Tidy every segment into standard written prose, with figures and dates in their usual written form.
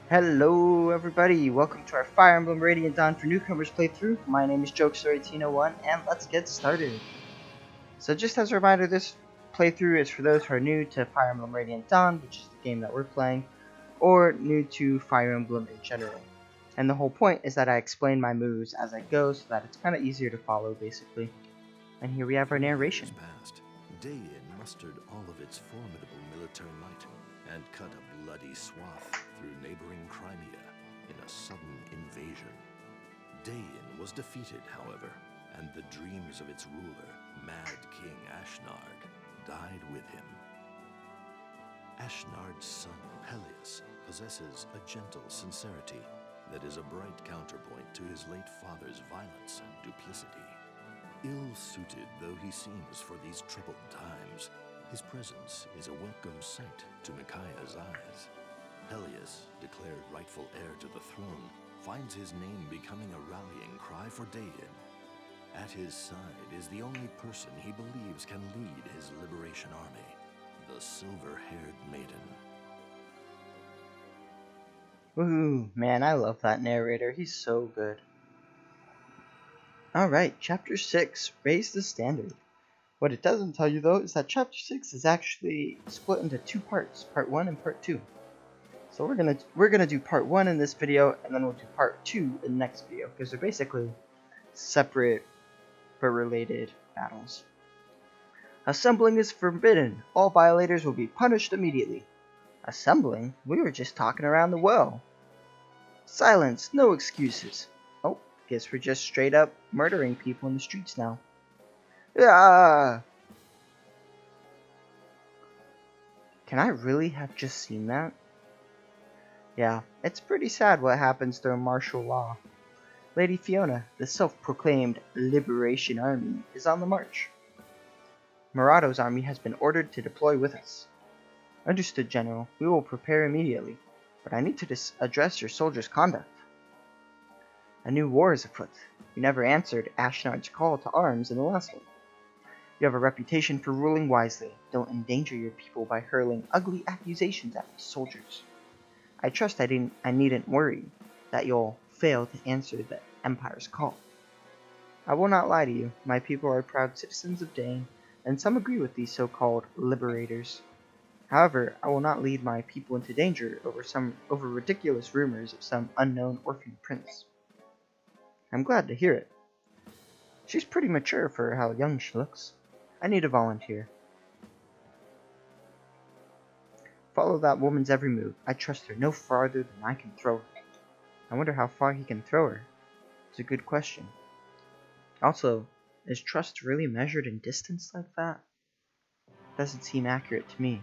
Hello everybody, welcome to our Fire Emblem Radiant Dawn for Newcomers playthrough. My name is Ch.6, and let's get started. So just as a reminder, this playthrough is for those who are new to Fire Emblem Radiant Dawn, which is the game that we're playing, or new to Fire Emblem in general. And the whole point is that I explain my moves as I go so that it's kind of easier to follow basically. And here we have our narration. Past, Dayin mustered all of its formidable military might and cut a bloody swath through neighboring Crimea in a sudden invasion. Dayin was defeated, however, and the dreams of its ruler, Mad King Ashnard, died with him. Ashnard's son, Peleus, possesses a gentle sincerity that is a bright counterpoint to his late father's violence and duplicity. Ill-suited though he seems for these troubled times, his presence is a welcome sight to Micaiah's eyes. Peleus, declared rightful heir to the throne, finds his name becoming a rallying cry for Dayin. At his side is the only person he believes can lead his liberation army, the silver-haired maiden. Woohoo, man, I love that narrator, he's so good. Alright, Chapter 6, Raise the Standard. What it doesn't tell you though is that Chapter 6 is actually split into two parts, Part 1 and Part 2. So we're gonna do Part 1 in this video, and then we'll do Part 2 in the next video, because they're basically separate but related battles. Assembling is forbidden. All violators will be punished immediately. Assembling? We were just talking around the well. Silence, no excuses. Oh, guess we're just straight up murdering people in the streets now. Ah! Can I really have just seen that? Yeah, it's pretty sad what happens during martial law. Lady Fiona, the self-proclaimed Liberation Army, is on the march. Murado's army has been ordered to deploy with us. Understood, General. We will prepare immediately, but I need to address your soldiers' conduct. A new war is afoot. You never answered Ashnard's call to arms in the last one. You have a reputation for ruling wisely. Don't endanger your people by hurling ugly accusations at my soldiers. I trust I needn't worry that you'll fail to answer the Empire's call. I will not lie to you. My people are proud citizens of Dayin, and some agree with these so-called liberators. However, I will not lead my people into danger over ridiculous rumors of some unknown orphan prince. I'm glad to hear it. She's pretty mature for how young she looks. I need a volunteer. Follow that woman's every move. I trust her no farther than I can throw her. I wonder how far he can throw her. It's a good question. Also, is trust really measured in distance like that? Doesn't seem accurate to me.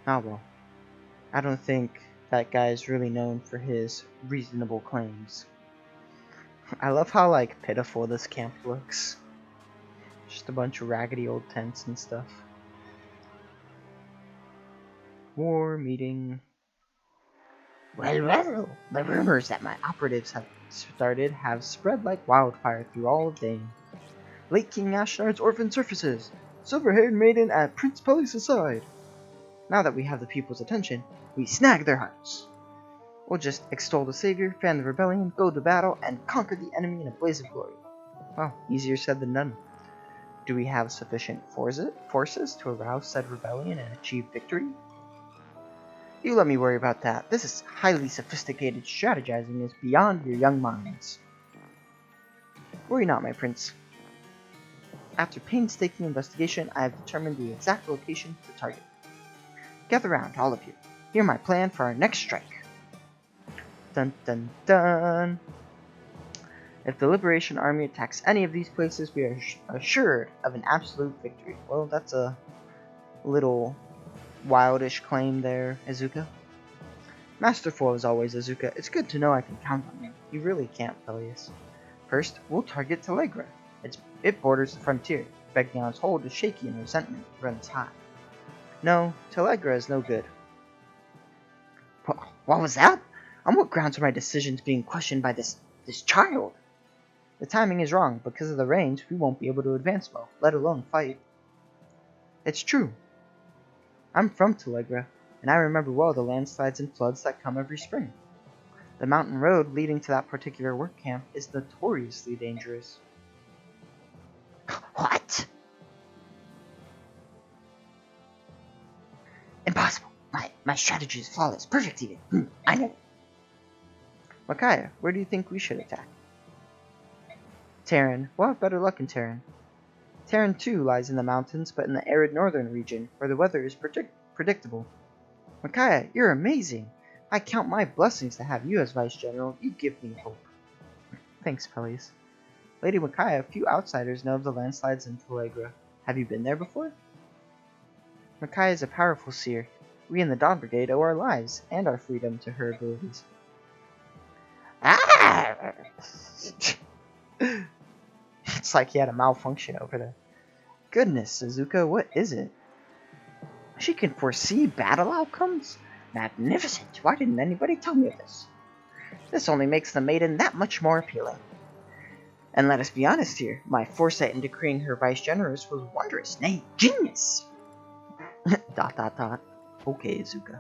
Oh well. I don't think that guy is really known for his reasonable claims. I love how, pitiful this camp looks. Just a bunch of raggedy old tents and stuff. War meeting. Well, the rumors that my operatives have started have spread like wildfire through all of Dayin. Late King Ashnard's orphan surfaces. Silver-haired maiden at Prince Peleus' side. Now that we have the people's attention, we snag their hearts. We'll just extol the savior, fan the rebellion, go to battle, and conquer the enemy in a blaze of glory. Well, easier said than done. Do we have sufficient forces to arouse said rebellion and achieve victory? You let me worry about that. This is highly sophisticated strategizing is beyond your young minds. Worry not, my prince. After painstaking investigation, I have determined the exact location to target. Gather round, all of you. Hear my plan for our next strike. Dun dun dun! If the Liberation Army attacks any of these places, we are assured of an absolute victory. Well, that's a little wildish claim there, Izuka. Masterful as always, Izuka. It's good to know I can count on you. You really can't, Peleus. First, we'll target Telegra. It borders the frontier. Begnion's hold is shaky and resentment runs high. No, Telegra is no good. What was that? On what grounds are my decisions being questioned by this child? The timing is wrong. Because of the rains, we won't be able to advance well, let alone fight. It's true. I'm from Telegra. and I remember well the landslides and floods that come every spring. The mountain road leading to that particular work camp is notoriously dangerous. What? Impossible. My strategy is flawless. Perfect even. I know. Micaiah, where do you think we should attack? Terran. We'll have better luck in Terran. Terran too lies in the mountains, but in the arid northern region, where the weather is predictable. Micaiah, you're amazing. I count my blessings to have you as Vice General. You give me hope. Thanks, Peleus. Lady Micaiah, few outsiders know of the landslides in Telegra. Have you been there before? Micaiah is a powerful seer. We in the Dawn Brigade owe our lives and our freedom to her abilities. Ah! It's like he had a malfunction over there. Goodness, Suzuka, what is it? She can foresee battle outcomes? Magnificent! Why didn't anybody tell me of this? This only makes the maiden that much more appealing. And let us be honest here, my foresight in decreeing her vice generous was wondrous, nay, genius! ... Okay, Izuka.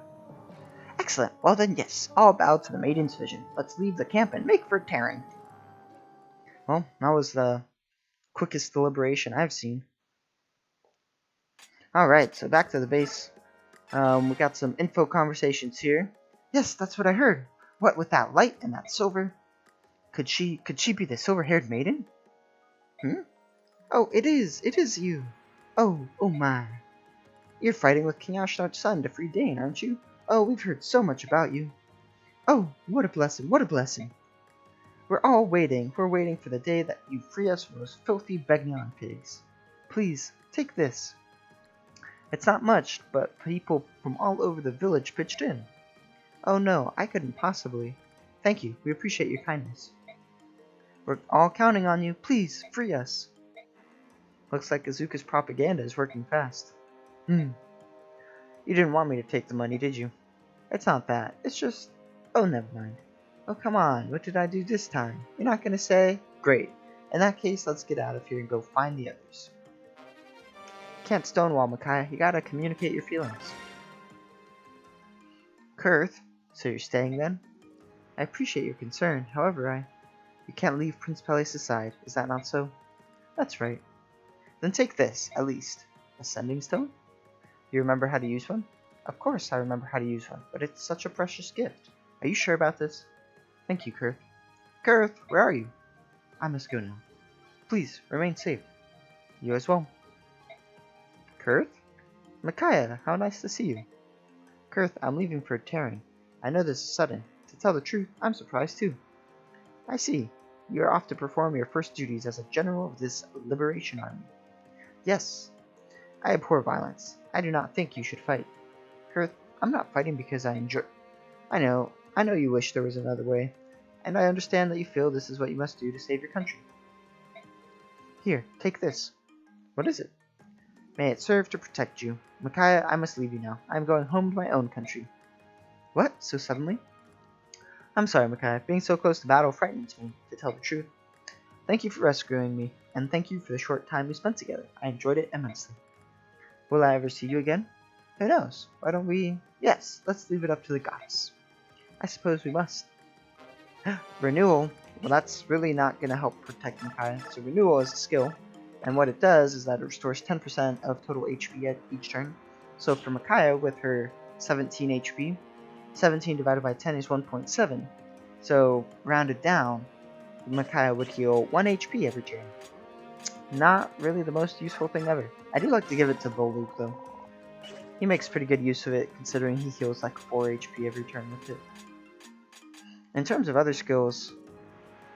Excellent, well then yes, I'll bow to the maiden's vision. Let's leave the camp and make for Terran. Well, that was the quickest deliberation I've seen. Alright, so back to the base. We got some info conversations here. Yes, that's what I heard. What with that light and that silver? Could she be the silver-haired maiden? Oh, it is you. Oh my. You're fighting with King Ashnar's son to free Dane, aren't you? Oh, we've heard so much about you. Oh, what a blessing, what a blessing. We're waiting for the day that you free us from those filthy Begnion pigs. Please, take this. It's not much, but people from all over the village pitched in. Oh no, I couldn't possibly. Thank you, we appreciate your kindness. We're all counting on you, please, free us. Looks like Izuka's propaganda is working fast. You didn't want me to take the money, did you? It's not that, it's just... Oh, never mind. Oh, come on, what did I do this time? You're not gonna say? Great. In that case, let's get out of here and go find the others. Can't stonewall, Micaiah. You gotta communicate your feelings. Kurth, so you're staying then? I appreciate your concern. However, you can't leave Prince Peleus' side. Is that not so? That's right. Then take this, at least. A sending stone? Do you remember how to use one? Of course I remember how to use one, but it's such a precious gift. Are you sure about this? Thank you, Kurth. Kurth, where are you? I must go now. Please, remain safe. You as well. Kurth? Micaiah, how nice to see you. Kurth, I'm leaving for Terran. I know this is sudden. To tell the truth, I'm surprised too. I see. You are off to perform your first duties as a general of this liberation army. Yes. I abhor violence. I do not think you should fight. Kurth, I'm not fighting because I enjoy... I know you wish there was another way, and I understand that you feel this is what you must do to save your country. Here, take this. What is it? May it serve to protect you. Micaiah, I must leave you now. I am going home to my own country. What? So suddenly? I'm sorry, Micaiah. Being so close to battle frightens me, to tell the truth. Thank you for rescuing me, and thank you for the short time we spent together. I enjoyed it immensely. Will I ever see you again? Who knows? Why don't we... Yes, let's leave it up to the gods. I suppose we must. Renewal? Well, that's really not going to help protect Micaiah. So renewal is a skill, and what it does is that it restores 10% of total HP at each turn. So for Micaiah, with her 17 HP, 17 divided by 10 is 1.7. So rounded down, Micaiah would heal 1 HP every turn. Not really the most useful thing ever. I do like to give it to Voluk though. He makes pretty good use of it, considering he heals like 4 HP every turn with it. In terms of other skills,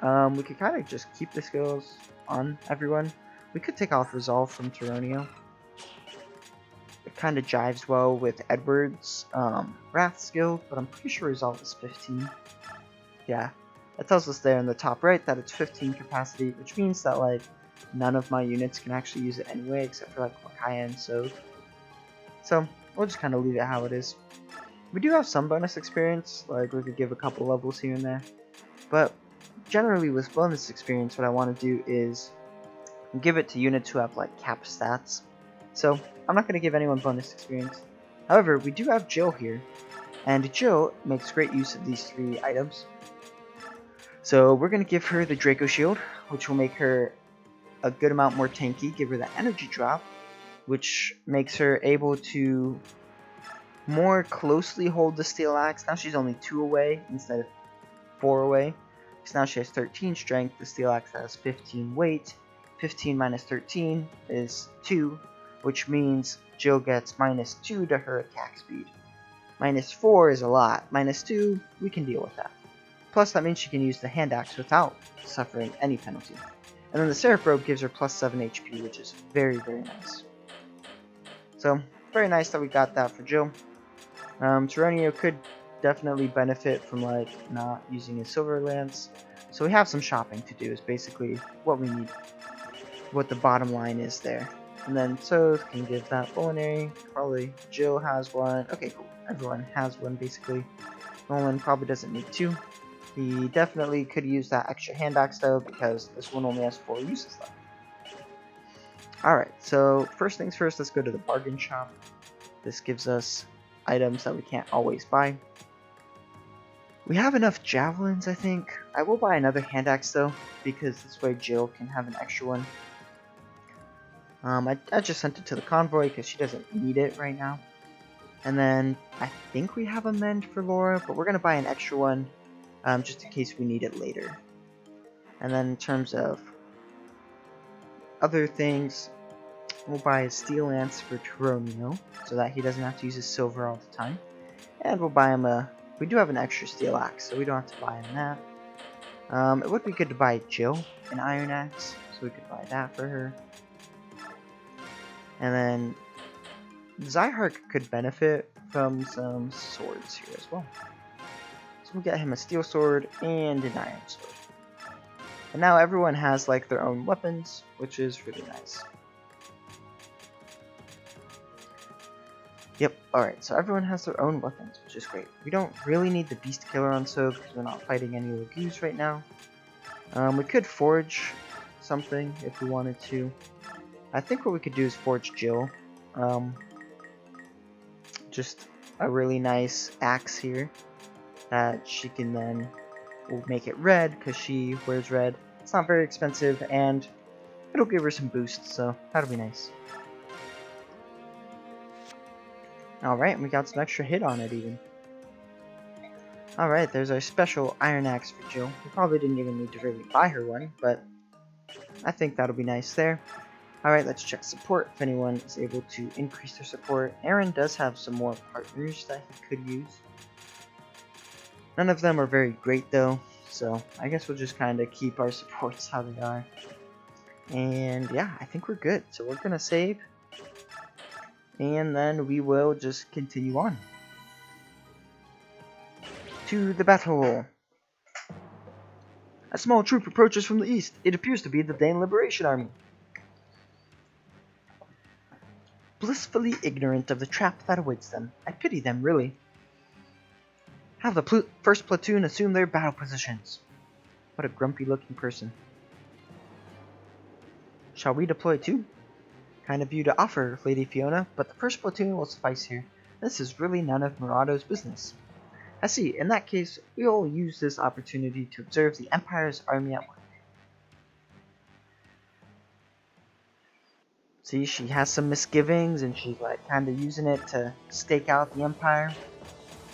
we could kind of just keep the skills on everyone. We could take off Resolve from Tyronio. It kind of jives well with Edward's Wrath skill, but I'm pretty sure Resolve is 15. Yeah, it tells us there in the top right that it's 15 capacity, which means that like none of my units can actually use it anyway, except for like Micaiah and Sode. So we'll just kind of leave it how it is. We do have some bonus experience, like we could give a couple levels here and there, but generally with bonus experience what I want to do is give it to units who have like cap stats. So I'm not going to give anyone bonus experience. However, we do have Jill here, and Jill makes great use of these 3 items. So we're going to give her the Draco Shield, which will make her a good amount more tanky, give her that energy drop, which makes her able to more closely hold the Steel Axe. Now she's only 2 away instead of 4 away. Because now she has 13 strength, the Steel Axe has 15 weight. 15 minus 13 is 2, which means Jill gets -2 to her attack speed. -4 is a lot. -2, we can deal with that. Plus, that means she can use the hand axe without suffering any penalty. And then the Seraph Robe gives her +7 HP, which is very, very nice. So, very nice that we got that for Jill. Tyronio could definitely benefit from, like, not using his Silver Lance. So we have some shopping to do is basically what we need. What the bottom line is there. And then Soth can give that Culinary. Probably Jill has one. Okay, cool. Everyone has one, basically. Nolan probably doesn't need 2. He definitely could use that extra hand axe though, because this one only has 4 uses left. Alright, so first things first, let's go to the bargain shop. This gives us items that we can't always buy. We have enough javelins, I think. I will buy another hand axe though, because this way Jill can have an extra one. I just sent it to the convoy because she doesn't need it right now. And then I think we have a mend for Laura, but we're going to buy an extra one just in case we need it later. And then in terms of other things, we'll buy a Steel Lance for Tyronio so that he doesn't have to use his silver all the time. And we'll buy him we do have an extra Steel Axe, so we don't have to buy him that. It would be good to buy Jill an Iron Axe, so we could buy that for her. And then Zyhark could benefit from some swords here as well. So we'll get him a steel sword and an iron sword. And now everyone has like their own weapons, which is really nice. Yep, alright, so everyone has their own weapons, which is great. We don't really need the Beast Killer on Soth because we're not fighting any Lagoos right now. We could forge something if we wanted to. I think what we could do is forge Jill. Just a really nice axe here that she can then, we'll make it red because she wears red. It's not very expensive and it'll give her some boosts, so that'll be nice. Alright, we got some extra hit on it even. Alright, there's our special Iron Axe for Jill. We probably didn't even need to really buy her one, but I think that'll be nice there. Alright, let's check support if anyone is able to increase their support. Aaron does have some more partners that he could use. None of them are very great though, so I guess we'll just kind of keep our supports how they are. And yeah, I think we're good. So we're going to save. And then we will just continue on. To the battle. A small troop approaches from the east. It appears to be the Dane Liberation Army. Blissfully ignorant of the trap that awaits them. I pity them, really. Have the first platoon assume their battle positions. What a grumpy-looking person. Shall we deploy too? Kind of you to offer, Lady Fiona, but the first platoon will suffice here. This is really none of Murado's business. I see. In that case, we'll use this opportunity to observe the Empire's army at work. See, she has some misgivings, and she's like kind of using it to stake out the Empire.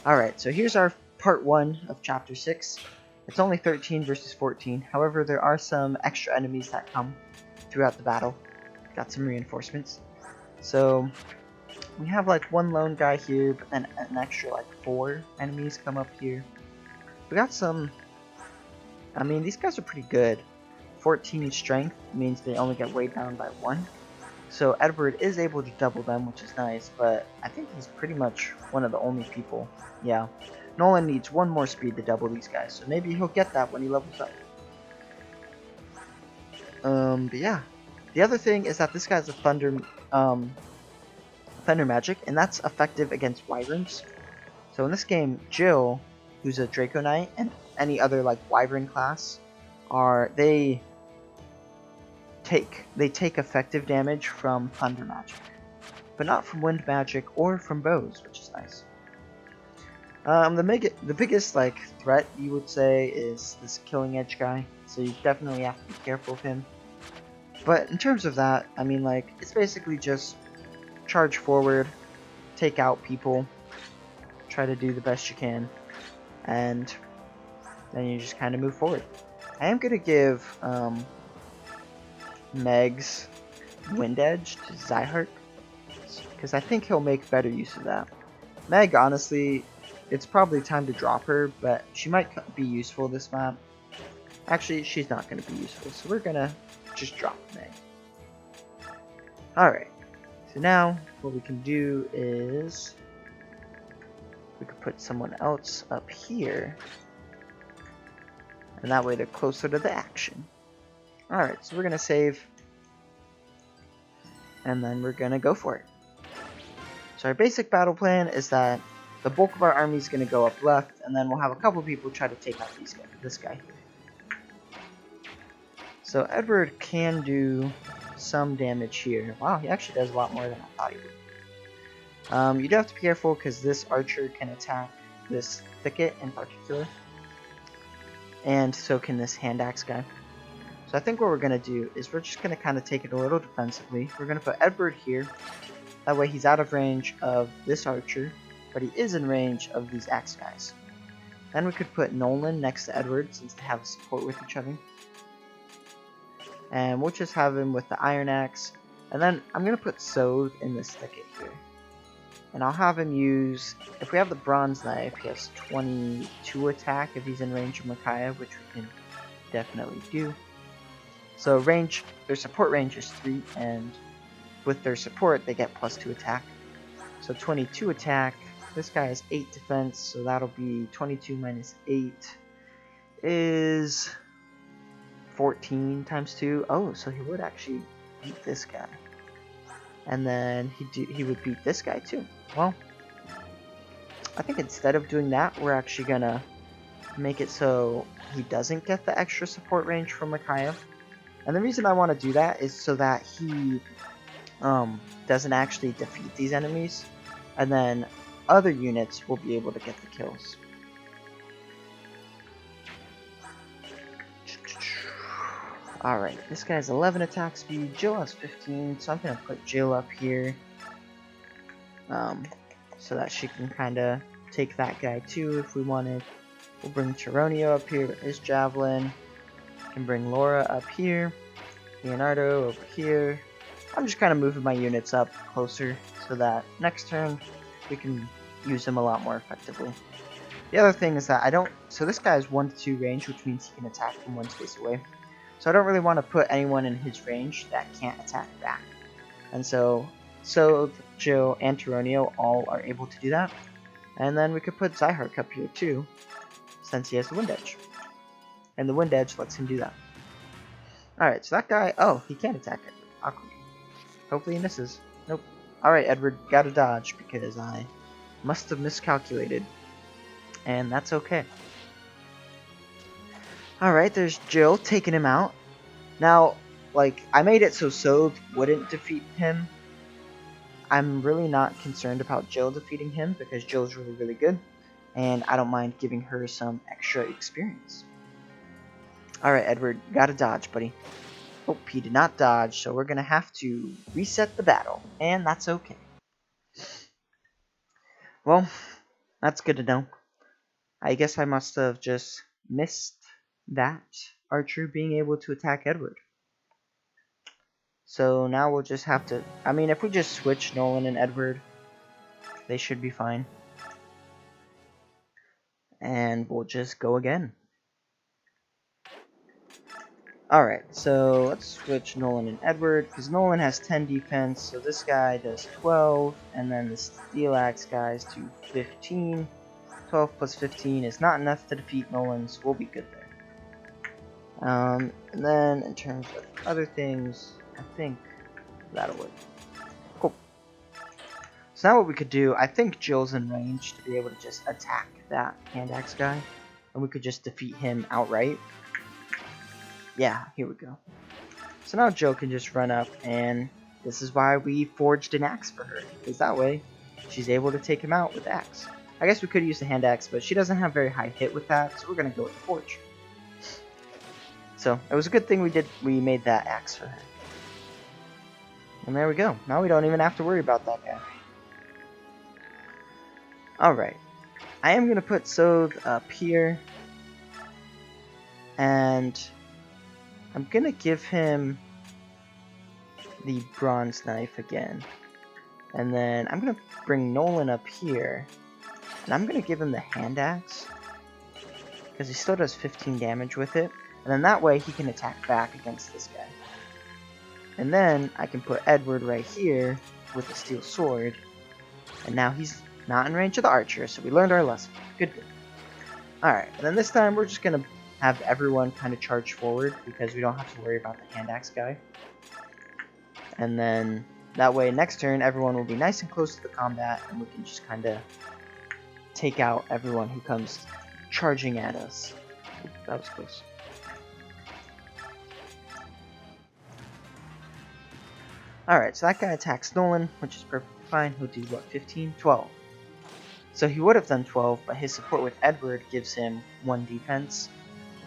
Alright, so here's our part 1 of Chapter 6. It's only 13 versus 14. However, there are some extra enemies that come throughout the battle. Got some reinforcements. So, we have like one lone guy here, but then an extra like 4 enemies come up here. We got some... I mean, these guys are pretty good. 14 strength means they only get weighed down by 1. So Edward is able to double them, which is nice, but I think he's pretty much one of the only people. Yeah. Nolan needs 1 more speed to double these guys, so maybe he'll get that when he levels up. But yeah. The other thing is that this guy's a thunder magic, and that's effective against wyverns. So in this game, Jill, who's a Draco Knight, and any other like wyvern class, they take effective damage from thunder magic. but not from wind magic or from bows, which is nice. The biggest like threat you would say is this Killing Edge guy, so you definitely have to be careful of him. But in terms of that, I mean, like, it's basically just charge forward, take out people, try to do the best you can, and then you just kind of move forward. I am gonna give Meg's Wind Edge to Zyhark, because I think he'll make better use of that. Meg, honestly, it's probably time to drop her, but she might be useful this map. Actually, she's not going to be useful, so we're going to just drop Meg. Alright, so now what we can do is we could put someone else up here, and that way they're closer to the action. Alright, so we're going to save, and then we're going to go for it. So our basic battle plan is that the bulk of our army is going to go up left, and then we'll have a couple people try to take out this guy here. So Edward can do some damage here. Wow, he actually does a lot more than I thought he would. You do have to be careful because this archer can attack this thicket in particular. And so can this hand axe guy. So I think what we're going to do is we're just going to kind of take it a little defensively. We're going to put Edward here. That way he's out of range of this archer, but he is in range of these axe guys. Then we could put Nolan next to Edward since they have support with each other. And we'll just have him with the iron axe. And then I'm going to put Sothe in this thicket here. And I'll have him use, if we have the bronze knife, he has 22 attack if he's in range of Micaiah, which we can definitely do. So range, their support range is 3, and with their support they get +2 attack. So 22 attack, this guy has 8 defense, so that'll be 22 minus 8 is 14 times 2. Oh, so he would actually beat this guy. And then he would beat this guy too. Well, I think instead of doing that, we're actually gonna make it so he doesn't get the extra support range from Micaiah. And the reason I want to do that is so that he doesn't actually defeat these enemies, and then other units will be able to get the kills. Alright, this guy has 11 attack speed, Jill has 15, so I'm going to put Jill up here. So that she can kind of take that guy too if we wanted. We'll bring Cheronio up here with his javelin. We can bring Laura up here. Leonardo over here. I'm just kind of moving my units up closer so that next turn we can use them a lot more effectively. The other thing is that so this guy has 1 to 2 range, which means he can attack from 1 space away. So I don't really want to put anyone in his range that can't attack back. And so Jill and Cheronio all are able to do that. And then we could put Zyhark up here too, since he has the Wind Edge. And the Wind Edge lets him do that. Alright, so that guy, oh, he can't attack it. Awkward. Hopefully he misses. Nope. Alright, Edward, gotta dodge because I must have miscalculated. And that's okay. Alright, there's Jill taking him out. Now, like, I made it so Sothe wouldn't defeat him. I'm really not concerned about Jill defeating him because Jill's really, really good. And I don't mind giving her some extra experience. Alright, Edward, you gotta dodge, buddy. Oh, he did not dodge, so we're gonna have to reset the battle. And that's okay. Well, that's good to know. I guess I must have just missed that archer being able to attack Edward. So now we'll just have to, I mean, if we just switch Nolan and Edward, they should be fine. And we'll just go again. Alright, so let's switch Nolan and Edward, because Nolan has 10 defense, so this guy does 12, and then the Steel Axe guys do 15. 12 plus 15 is not enough to defeat Nolan, so we'll be good there. And then in terms of other things, I think that'll work. Cool. So now what we could do, I think Jill's in range to be able to just attack that hand axe guy, and we could just defeat him outright. Yeah, here we go. So now Jill can just run up and This is why we forged an axe for her, because that way she's able to take him out with the axe. I guess we could use the hand axe, but she doesn't have very high hit with that, so we're going to go with the forge. So it was a good thing we made that axe for her. And there we go. Now we don't even have to worry about that guy. Alright. I am going to put Sothe up here. And I'm going to give him the bronze knife again. And then I'm going to bring Nolan up here. And I'm going to give him the hand axe. Because he still does 15 damage with it. And then that way he can attack back against this guy. And then I can put Edward right here with the steel sword. And now he's not in range of the archer, so we learned our lesson. Good. Alright, and then this time we're just going to have everyone kind of charge forward because we don't have to worry about the hand axe guy. And then that way next turn everyone will be nice and close to the combat and we can just kind of take out everyone who comes charging at us. Ooh, that was close. Alright, so that guy attacks Nolan, which is perfectly fine. He'll do, what, 15? 12. So he would have done 12, but his support with Edward gives him 1 defense.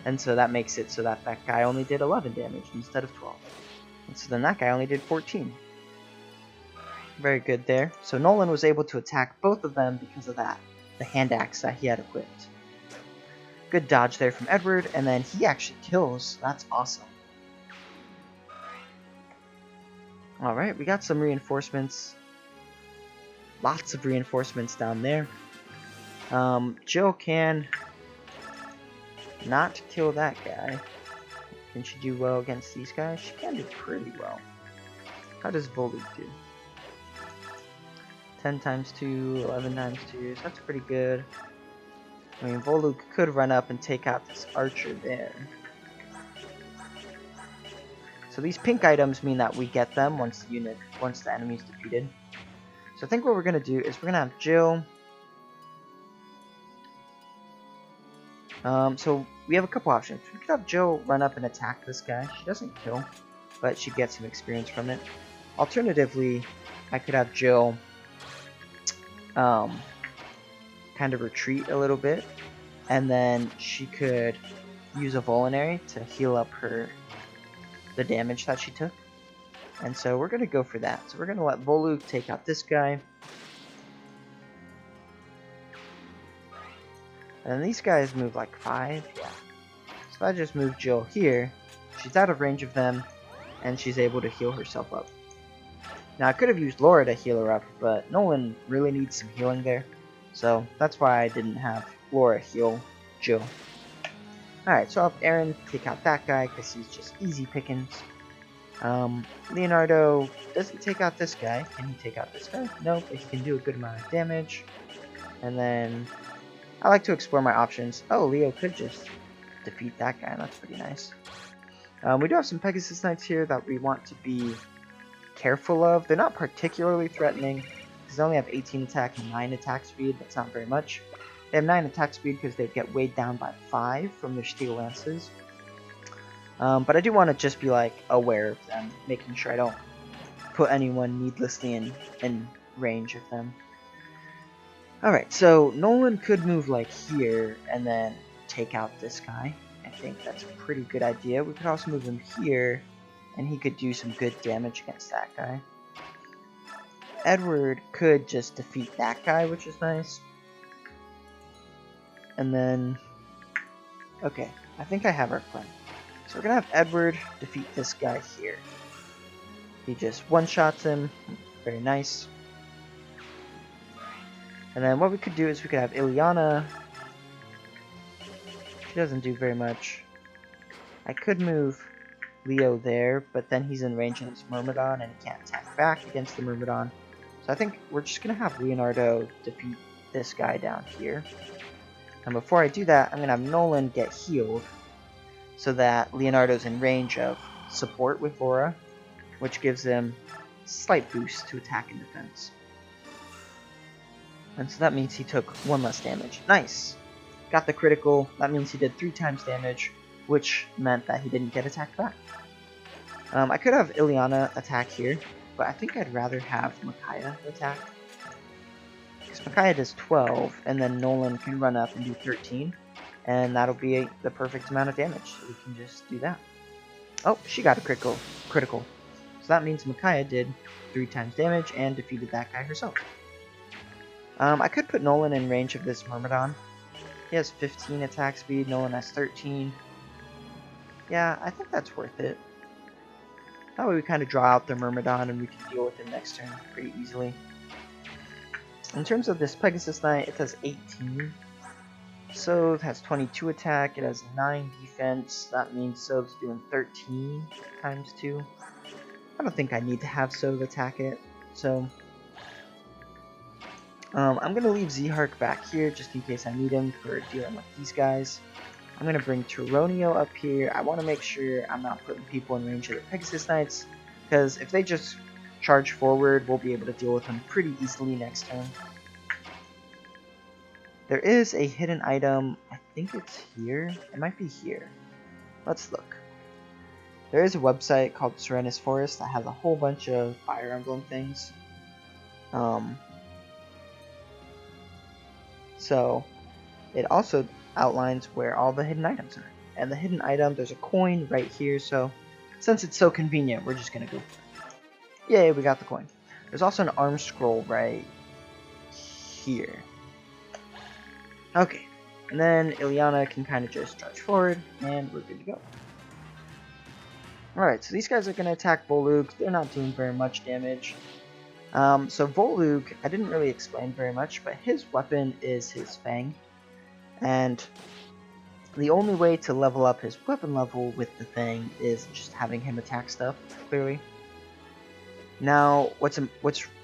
And so that makes it so that that guy only did 11 damage instead of 12. And so then that guy only did 14. Very good there. So Nolan was able to attack both of them because of that. The hand axe that he had equipped. Good dodge there from Edward, and then he actually kills. That's awesome. Alright, we got some reinforcements. Lots of reinforcements down there. Jill can not kill that guy. Can she do well against these guys? She can do pretty well. How does Volug do? 10 times 2, 11 times 2, so that's pretty good. I mean, Volug could run up and take out this archer there. So these pink items mean that we get them once the enemy is defeated. So I think what we're going to do is we're going to have Jill. So we have a couple options. We could have Jill run up and attack this guy. She doesn't kill, but she gets some experience from it. Alternatively, I could have Jill kind of retreat a little bit, and then she could use a Volinary to heal up the damage that she took. And so we're going to go for that. So we're going to let Volug take out this guy. And these guys move like 5, yeah. So I just move Jill here. She's out of range of them, and she's able to heal herself up. Now I could have used Laura to heal her up, but Nolan really needs some healing there. So that's why I didn't have Laura heal Jill. Alright, so I'll have Aaron take out that guy, because he's just easy pickings. Leonardo doesn't take out this guy. Can he take out this guy? No, but he can do a good amount of damage. And then I like to explore my options. Oh, Leo could just defeat that guy. That's pretty nice. We do have some Pegasus Knights here that we want to be careful of. They're not particularly threatening, because they only have 18 attack and 9 attack speed. That's not very much. They have 9 attack speed because they get weighed down by 5 from their steel lances. But I do want to just be like aware of them, making sure I don't put anyone needlessly in range of them. Alright, so Nolan could move like here and then take out this guy. I think that's a pretty good idea. We could also move him here, and he could do some good damage against that guy. Edward could just defeat that guy, which is nice. And then, okay, I think I have our plan. So we're going to have Edward defeat this guy here. He just one-shots him. Very nice. And then what we could do is we could have Ileana. She doesn't do very much. I could move Leo there, but then he's in range of his Myrmidon and he can't attack back against the Myrmidon. So I think we're just going to have Leonardo defeat this guy down here. And before I do that, I'm going to have Nolan get healed, so that Leonardo's in range of support with Laura, which gives him a slight boost to attack and defense. And so that means he took 1 less damage. Nice! Got the critical. That means he did 3 times damage, which meant that he didn't get attacked back. I could have Ileana attack here, but I think I'd rather have Micaiah attack. Because Micaiah does 12, and then Nolan can run up and do 13. And that'll be the perfect amount of damage, so we can just do that. Oh, she got a critical. So that means Micaiah did 3 times damage and defeated that guy herself. I could put Nolan in range of this Myrmidon. He has 15 attack speed, Nolan has 13. Yeah, I think that's worth it. That way we kind of draw out the Myrmidon and we can deal with him next turn pretty easily. In terms of this Pegasus Knight, it has 18. Sothe has 22 attack, it has 9 defense. That means Sothe's doing 13 times 2. I don't think I need to have Sothe attack it, so I'm going to leave Zehark back here just in case I need him for dealing with these guys. I'm going to bring Turonio up here. I want to make sure I'm not putting people in range of the Pegasus Knights, because if they just charge forward, we'll be able to deal with them pretty easily next turn. There is a hidden item, I think it's here. It might be here. Let's look. There is a website called Serenus Forest that has a whole bunch of Fire Emblem things. So it also outlines where all the hidden items are. And the hidden item, there's a coin right here, so since it's so convenient, we're just gonna go for it. Yay, we got the coin. There's also an arm scroll right here. Okay, and then Ileana can kind of just charge forward, and we're good to go. Alright, so these guys are going to attack Volug. They're not doing very much damage. So Volug, I didn't really explain very much, but his weapon is his Fang. And the only way to level up his weapon level with the Fang is just having him attack stuff, clearly. Now, what's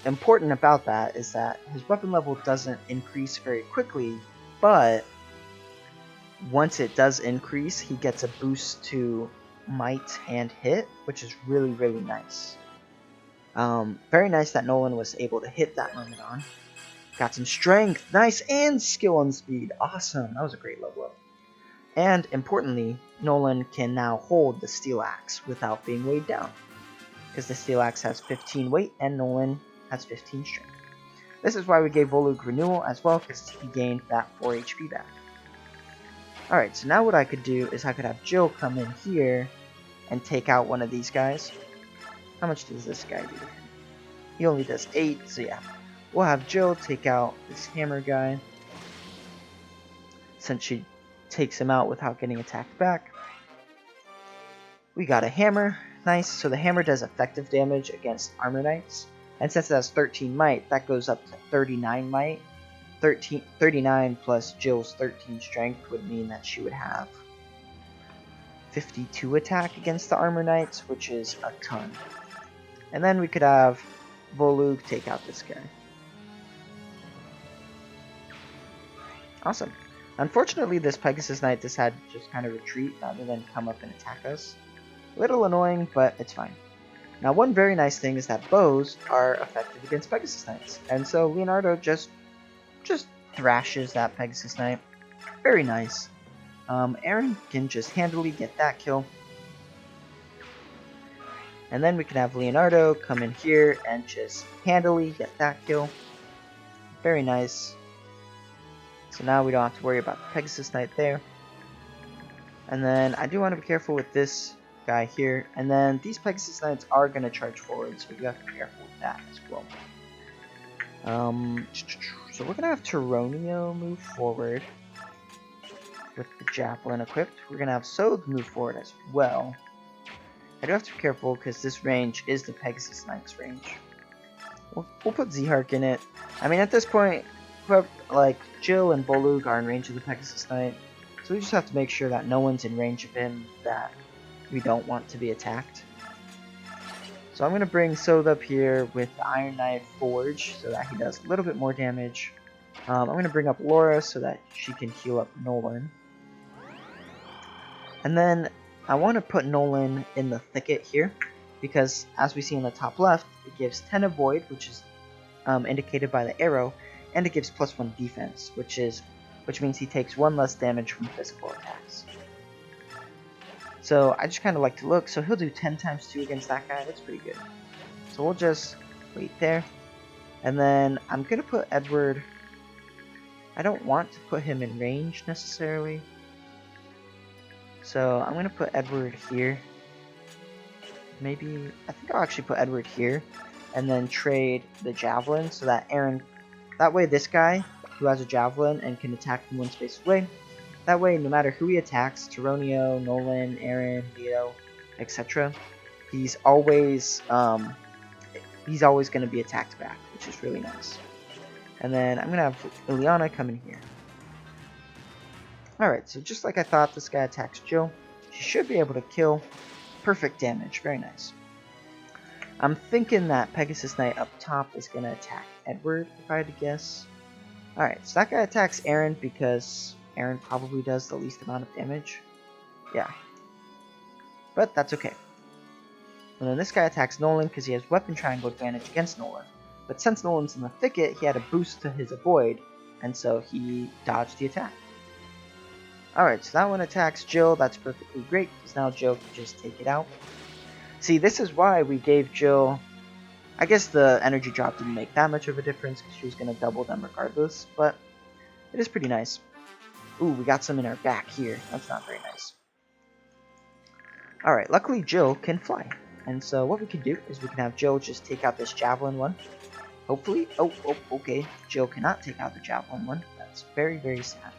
important about that is that his weapon level doesn't increase very quickly, but once it does increase, he gets a boost to might and hit, which is really, really nice. Very nice that Nolan was able to hit that Myrmidon. Got some strength, nice, and skill and speed. Awesome, that was a great level up. And importantly, Nolan can now hold the Steel Axe without being weighed down, because the Steel Axe has 15 weight and Nolan has 15 strength. This is why we gave Volug Renewal as well, because he gained that 4 HP back. Alright, so now what I could do is I could have Jill come in here and take out one of these guys. How much does this guy do? He only does 8, so yeah. We'll have Jill take out this hammer guy, since she takes him out without getting attacked back. We got a hammer. Nice, so the hammer does effective damage against armor knights. And since it has 13 might, that goes up to 39 might. 39 plus Jill's 13 strength would mean that she would have 52 attack against the armor knights, which is a ton. And then we could have Volug take out this guy. Awesome. Unfortunately, this Pegasus Knight just had to just kind of retreat rather than come up and attack us. A little annoying, but it's fine. Now, one very nice thing is that bows are effective against Pegasus Knights, and so Leonardo just thrashes that Pegasus Knight. Very nice. Aaron can just handily get that kill. And then we can have Leonardo come in here and just handily get that kill. Very nice. So now we don't have to worry about the Pegasus Knight there. And then I do want to be careful with this guy here. And then these Pegasus Knights are going to charge forward, so we have to be careful with that as well. So we're going to have Turonio move forward with the Javelin equipped. We're going to have Sothe move forward as well. I do have to be careful because this range is the Pegasus Knight's range. We'll put Zehark in it. I mean, at this point, like Jill and Volug are in range of the Pegasus Knight, so we just have to make sure that no one's in range of him that we don't want to be attacked. So I'm going to bring Sothe up here with the Iron Knight Forge so that he does a little bit more damage. I'm going to bring up Laura so that she can heal up Nolan. And then I want to put Nolan in the thicket here, because as we see in the top left, it gives 10 avoid, which is indicated by the arrow, and it gives +1 defense, which means he takes 1 less damage from physical attacks. So I just kind of like to look, so he'll do 10 times 2 against that guy. That's pretty good. So we'll just wait there. And then I'm going to put Edward... I don't want to put him in range necessarily. So I'm going to put Edward here. Maybe... I think I'll actually put Edward here. And then trade the Javelin so that Aaron... That way this guy, who has a Javelin and can attack from one space away, that way no matter who he attacks, Tyronio, Nolan, Aaron, Leo, etc., he's always going to be attacked back, which is really nice. And then I'm going to have Ileana come in here. Alright, so just like I thought, this guy attacks Jill. She should be able to kill. Perfect damage, very nice. I'm thinking that Pegasus Knight up top is going to attack Edward, if I had to guess. Alright, so that guy attacks Aaron because Aaron probably does the least amount of damage. Yeah. But that's okay. And then this guy attacks Nolan because he has weapon triangle advantage against Nolan. But since Nolan's in the thicket, he had a boost to his avoid, and so he dodged the attack. Alright, so that one attacks Jill. That's perfectly great, because now Jill can just take it out. See, this is why we gave Jill... I guess the energy drop didn't make that much of a difference, because she was going to double them regardless, but it is pretty nice. Ooh, we got some in our back here. That's not very nice. Alright, luckily Jill can fly. And so what we can do is we can have Jill just take out this Javelin one. Hopefully. Oh, okay. Jill cannot take out the Javelin one. That's very, very sad.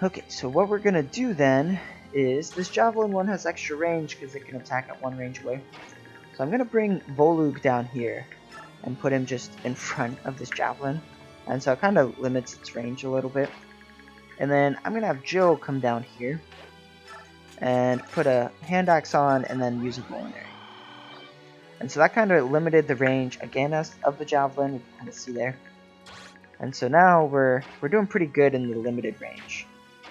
Okay, so what we're going to do then is this Javelin one has extra range because it can attack at one range away. So I'm going to bring Volug down here and put him just in front of this Javelin. And so it kind of limits its range a little bit. And then I'm going to have Jill come down here and put a hand axe on and then use a vulnerary. And so that kind of limited the range again of the Javelin, you can kind of see there. And so now we're doing pretty good in the limited range.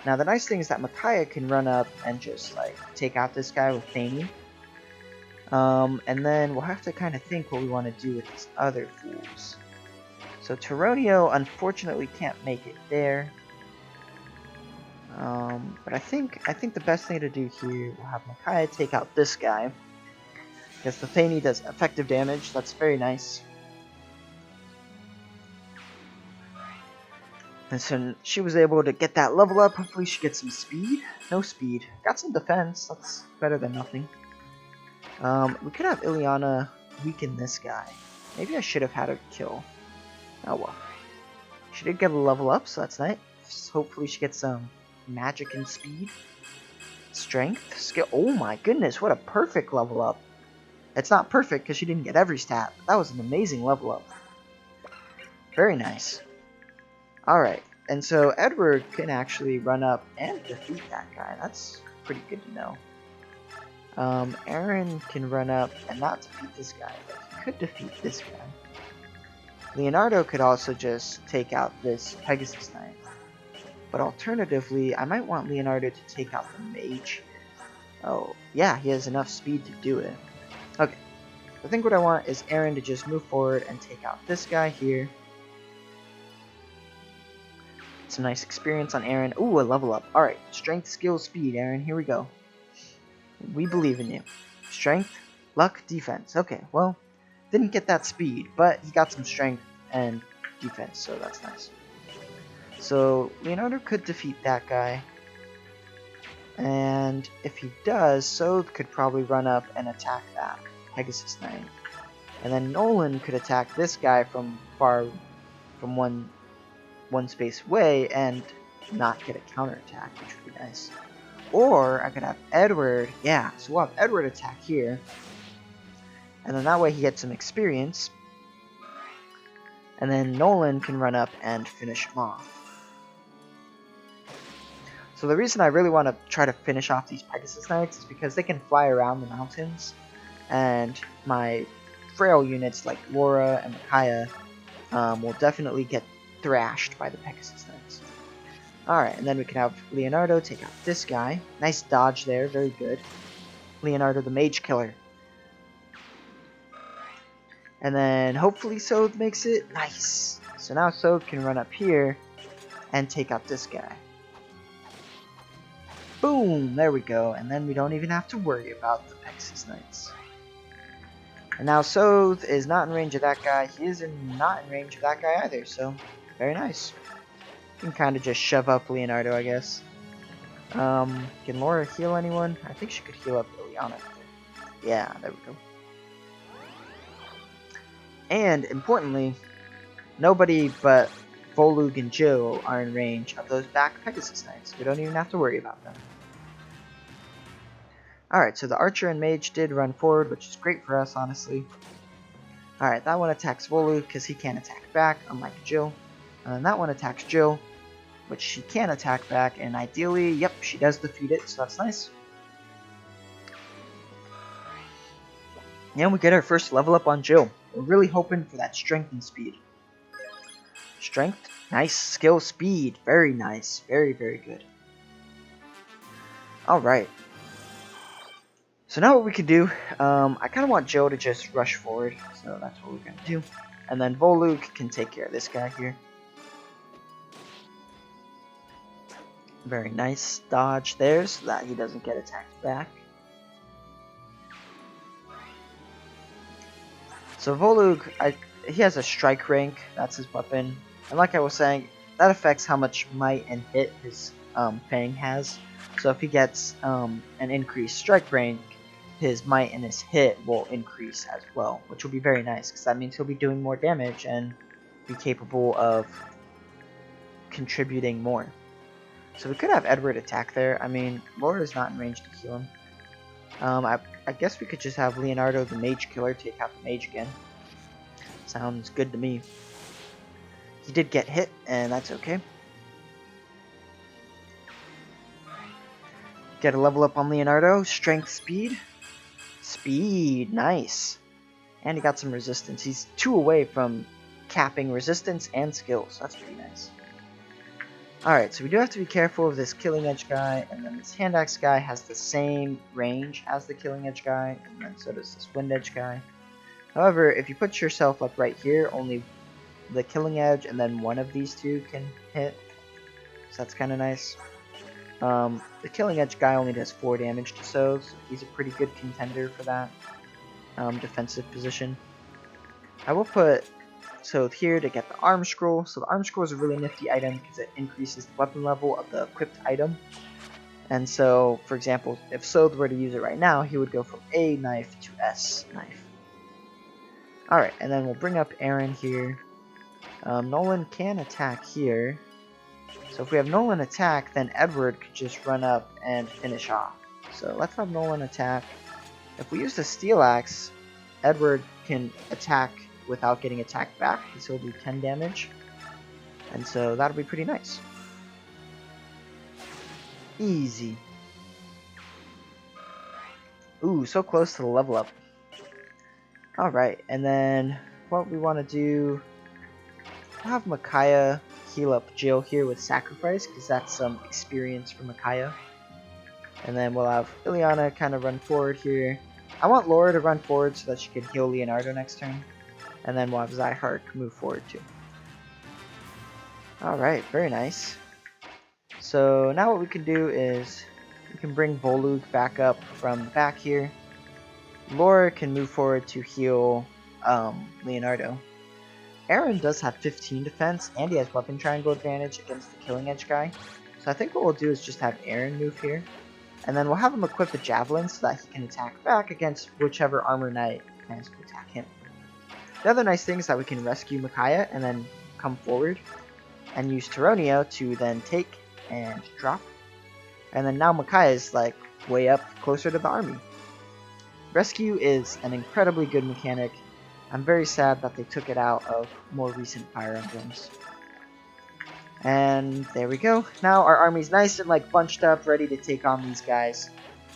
Now the nice thing is that Micaiah can run up and just like take out this guy with Feigning. And then we'll have to kind of think what we want to do with these other fools. So Tyronio unfortunately can't make it there. But I think the best thing to do here, we'll have Micaiah take out this guy. Because the Feigning does effective damage, that's very nice. And so she was able to get that level up, hopefully she gets some speed. No speed. Got some defense, that's better than nothing. We could have Ileana weaken this guy. Maybe I should have had her kill. Oh well. She did get a level up, so that's nice. Hopefully she gets some magic and speed. Strength, skill. Oh my goodness, what a perfect level up. It's not perfect because she didn't get every stat, but that was an amazing level up. Very nice. Alright, and so Edward can actually run up and defeat that guy. That's pretty good to know. Aaron can run up and not defeat this guy, but he could defeat this guy. Leonardo could also just take out this Pegasus Knight. But alternatively, I might want Leonardo to take out the mage. Oh, yeah, he has enough speed to do it. Okay, I think what I want is Aaron to just move forward and take out this guy here. Some nice experience on Aaron. Ooh, a level up. Alright, strength, skill, speed, Aaron, here we go. We believe in you. Strength, luck, defense. Okay, well, didn't get that speed, but he got some strength and defense, so that's nice. So, Leonardo could defeat that guy. And if he does, Sothe could probably run up and attack that Pegasus Knight. And then Nolan could attack this guy from one space away and not get a counterattack, which would be nice. Or I could have Edward, yeah, so we'll have Edward attack here. And then that way he gets some experience. And then Nolan can run up and finish him off. So the reason I really want to try to finish off these Pegasus Knights is because they can fly around the mountains. And my frail units like Laura and Micaiah will definitely get thrashed by the Pegasus Knights. Alright, and then we can have Leonardo take out this guy. Nice dodge there, very good. Leonardo the Mage Killer. And then hopefully Sothe makes it. Nice! So now Sothe can run up here and take out this guy. Boom! There we go. And then we don't even have to worry about the Pegasus Knights. And now Soth is not in range of that guy. He is not in range of that guy either, so very nice. You can kind of just shove up Leonardo, I guess. Can Laura heal anyone? I think she could heal up Ileana. Yeah, there we go. And, importantly, nobody but Volug and Jill are in range of those back Pegasus Knights. We don't even have to worry about them. Alright, so the Archer and Mage did run forward, which is great for us, honestly. Alright, that one attacks Volug because he can't attack back, unlike Jill. And that one attacks Jill, which she can attack back, and ideally, yep, she does defeat it, so that's nice. And we get our first level up on Jill. We're really hoping for that strength and speed. Strength, nice. Skill, speed, very nice. Very, very good. Alright. So now what we can do, I kind of want Jill to just rush forward, so that's what we're going to do. And then Volug can take care of this guy here. Very nice dodge there, so that he doesn't get attacked back. So Volug, he has a strike rank, that's his weapon. And like I was saying, that affects how much might and hit his Fang has. So if he gets an increased strike rank, his might and his hit will increase as well, which will be very nice, because that means he'll be doing more damage and be capable of contributing more. So we could have Edward attack there. I mean, Laura's not in range to heal him. I guess we could just have Leonardo the Mage Killer take out the Mage again. Sounds good to me. He did get hit, and that's okay. Get a level up on Leonardo. Strength, speed. Speed, nice. And he got some resistance. He's 2 away from capping resistance and skills. That's pretty nice. Alright, so we do have to be careful of this Killing Edge guy, and then this Hand Axe guy has the same range as the Killing Edge guy, and then so does this Wind Edge guy. However, if you put yourself up right here, only the Killing Edge and then one of these two can hit, so that's kind of nice. The Killing Edge guy only does 4 damage to Soth, so he's a pretty good contender for that defensive position. I will put Soth here to get the Arm Scroll. So the Arm Scroll is a really nifty item because it increases the weapon level of the equipped item. And so, for example, if Soth were to use it right now, he would go from A knife to S knife. Alright, and then we'll bring up Aaron here. Nolan can attack here. So if we have Nolan attack, then Edward could just run up and finish off. So let's have Nolan attack. If we use the Steel Axe, Edward can attack without getting attacked back, because he'll do 10 damage. And so that'll be pretty nice. Easy. Ooh, so close to the level up. Alright, and then what we want to do, we'll have Micaiah heal up Jill here with Sacrifice, because that's some experience for Micaiah. And then we'll have Ileana kind of run forward here. I want Laura to run forward so that she can heal Leonardo next turn. And then we'll have Zyhark move forward too. Alright, very nice. So now what we can do is we can bring Volug back up from the back here. Laura can move forward to heal Leonardo. Aaron does have 15 defense, and he has weapon triangle advantage against the Killing Edge guy. So I think what we'll do is just have Aaron move here. And then we'll have him equip a javelin so that he can attack back against whichever armor knight plans to attack him. The other nice thing is that we can rescue Micaiah and then come forward and use Tyronio to then take and drop. And then now Micaiah is like way up closer to the army. Rescue is an incredibly good mechanic. I'm very sad that they took it out of more recent Fire Emblems. And there we go. Now our army's nice and like bunched up, ready to take on these guys.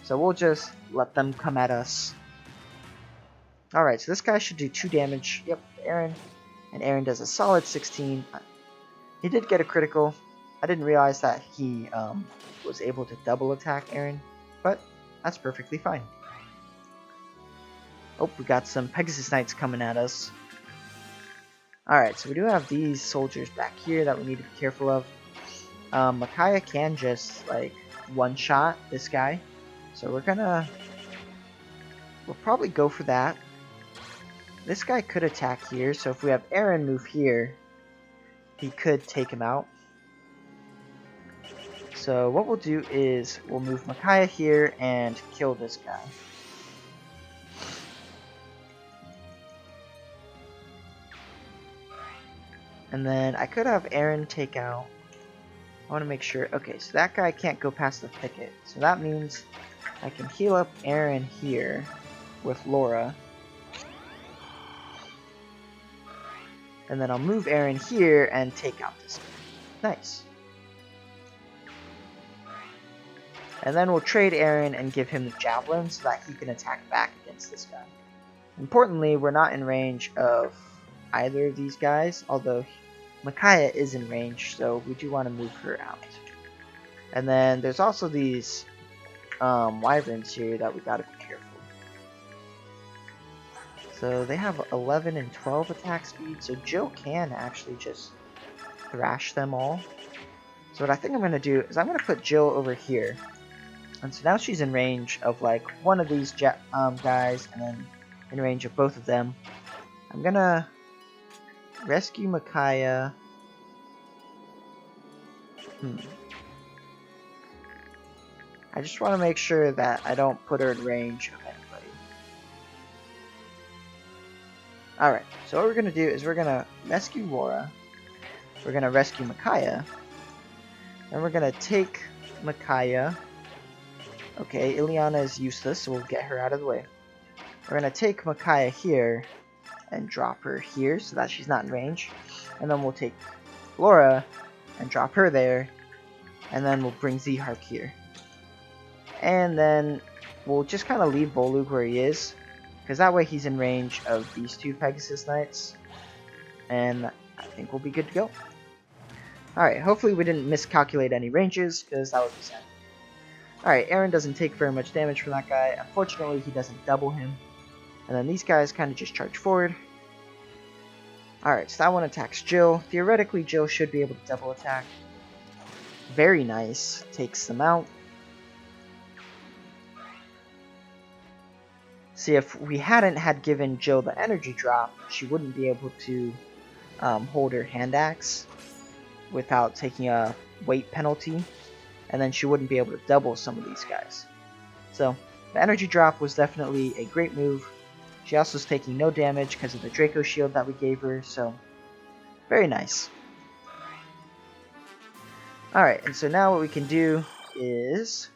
So we'll just let them come at us. Alright, so this guy should do 2 damage. Yep, Aaron. And Aaron does a solid 16. He did get a critical. I didn't realize that he was able to double attack Aaron. But that's perfectly fine. Oh, we got some Pegasus Knights coming at us. Alright, so we do have these soldiers back here that we need to be careful of. Micaiah can just, like, one-shot this guy. So we'll probably go for that. This guy could attack here, so if we have Aaron move here, he could take him out. So what we'll do is we'll move Micaiah here and kill this guy. And then I could have Aaron take out. I want to make sure. Okay, so that guy can't go past the picket. So that means I can heal up Aaron here with Laura. And then I'll move Aaron here and take out this guy. Nice. And then we'll trade Aaron and give him the javelin so that he can attack back against this guy. Importantly, we're not in range of either of these guys, although Micaiah is in range, so we do want to move her out. And then there's also these wyverns here that we gotta be careful. So they have 11 and 12 attack speed, so Jill can actually just thrash them all. So what I think I'm going to do is I'm going to put Jill over here. And so now she's in range of like one of these guys, and then in range of both of them. I'm going to rescue Micaiah. I just want to make sure that I don't put her in range of anybody. Alright, so what we're going to do is we're going to rescue Laura. We're going to rescue Micaiah. Then we're going to take Micaiah. Okay, Ileana is useless, so we'll get her out of the way. We're going to take Micaiah here and drop her here so that she's not in range. And then we'll take Laura and drop her there. And then we'll bring Zehark here. And then we'll just kind of leave Volug where he is, because that way he's in range of these two Pegasus Knights. And I think we'll be good to go. Alright, hopefully we didn't miscalculate any ranges, because that would be sad. Alright, Aaron doesn't take very much damage from that guy. Unfortunately, he doesn't double him. And then these guys kind of just charge forward. Alright, so that one attacks Jill. Theoretically, Jill should be able to double attack. Very nice. Takes them out. See, if we hadn't had given Jill the energy drop, she wouldn't be able to hold her hand axe without taking a weight penalty, and then she wouldn't be able to double some of these guys. So the energy drop was definitely a great move. She also is taking no damage because of the Draco shield that we gave her, so very nice. Alright, and so now what we can do is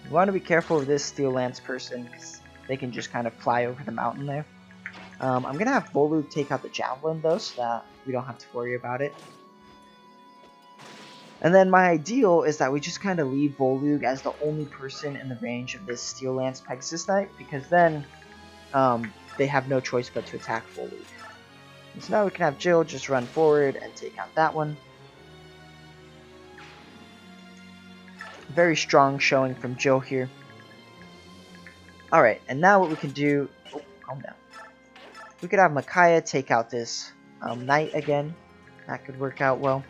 we want to be careful of this Steel Lance person, because they can just kind of fly over the mountain there. I'm going to have Volug take out the Javelin, though, so that we don't have to worry about it. And then my ideal is that we just kind of leave Volug as the only person in the range of this Steel Lance Pegasus Knight, because then they have no choice but to attack Volug. And so now we can have Jill just run forward and take out that one. Very strong showing from Jill here. Alright, and now what we can do... Oh, calm down. We could have Micaiah take out this Knight again. That could work out well.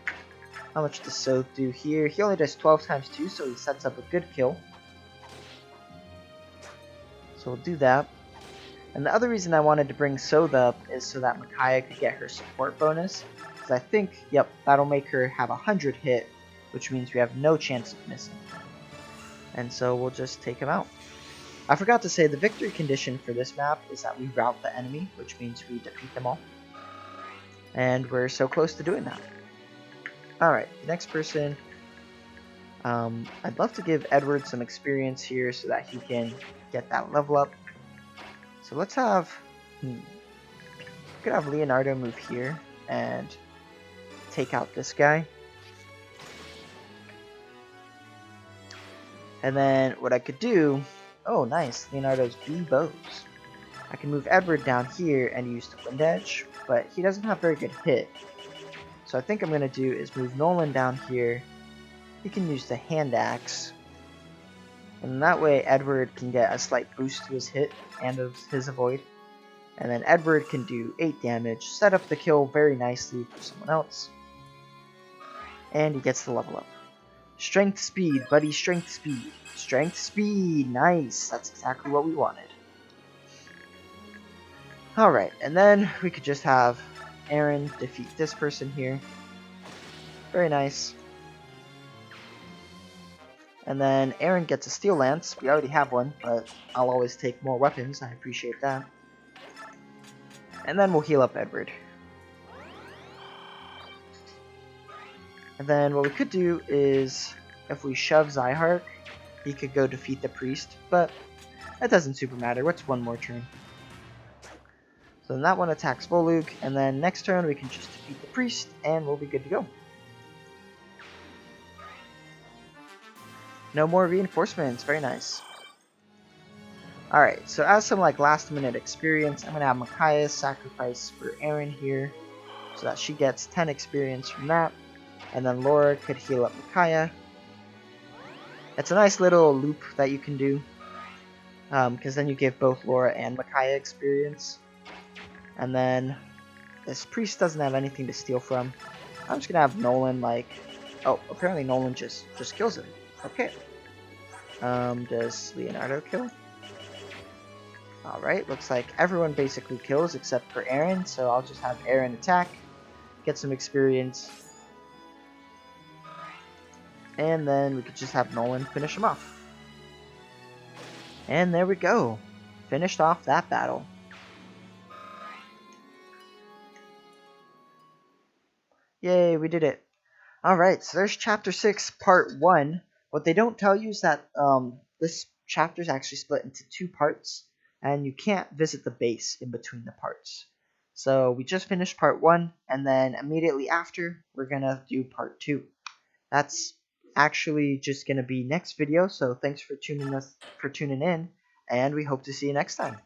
How much does Soth do here? He only does 12 times 2, so he sets up a good kill. So we'll do that. And the other reason I wanted to bring Soth up is so that Micaiah could get her support bonus. Because I think, yep, that'll make her have 100 hit, which means we have no chance of missing. And so we'll just take him out. I forgot to say the victory condition for this map is that we rout the enemy, which means we defeat them all. And we're so close to doing that. Alright, next person. I'd love to give Edward some experience here so that he can get that level up. So let's have... we could have Leonardo move here and take out this guy. And then what I could do... Oh, nice. Leonardo's B bows. I can move Edward down here and use the Wind Edge, but he doesn't have very good hit. So I think I'm going to do is move Nolan down here. He can use the Hand Axe. And that way Edward can get a slight boost to his hit and of his avoid. And then Edward can do 8 damage, set up the kill very nicely for someone else. And he gets the level up. Strength speed, buddy, strength speed. Strength speed, nice. That's exactly what we wanted. Alright, and then we could just have Aaron defeat this person here. Very nice. And then Aaron gets a Steel Lance. We already have one, but I'll always take more weapons. I appreciate that. And then we'll heal up Edward. And then what we could do is, if we shove Zyhark, he could go defeat the priest, but that doesn't super matter. What's one more turn? So then that one attacks Volug, and then next turn we can just defeat the priest, and we'll be good to go. No more reinforcements. Very nice. Alright, so as some like last minute experience, I'm going to have Micaiah sacrifice for Aaron here, so that she gets 10 experience from that. And then Laura could heal up Micaiah. It's a nice little loop that you can do, because then you give both Laura and Micaiah experience. And then this priest doesn't have anything to steal from. I'm just gonna have Nolan like, oh, apparently Nolan just kills him. Okay. Does Leonardo kill? All right. Looks like everyone basically kills except for Aaron. So I'll just have Aaron attack, get some experience, and then we could just have Nolan finish him off. And there we go. Finished off that battle. Yay, we did it. Alright, so there's Chapter 6, Part 1. What they don't tell you is that this chapter is actually split into 2 parts, and you can't visit the base in between the parts. So we just finished Part 1, and then immediately after, we're going to do Part 2. That's actually just going to be next video, so thanks for tuning in, and we hope to see you next time.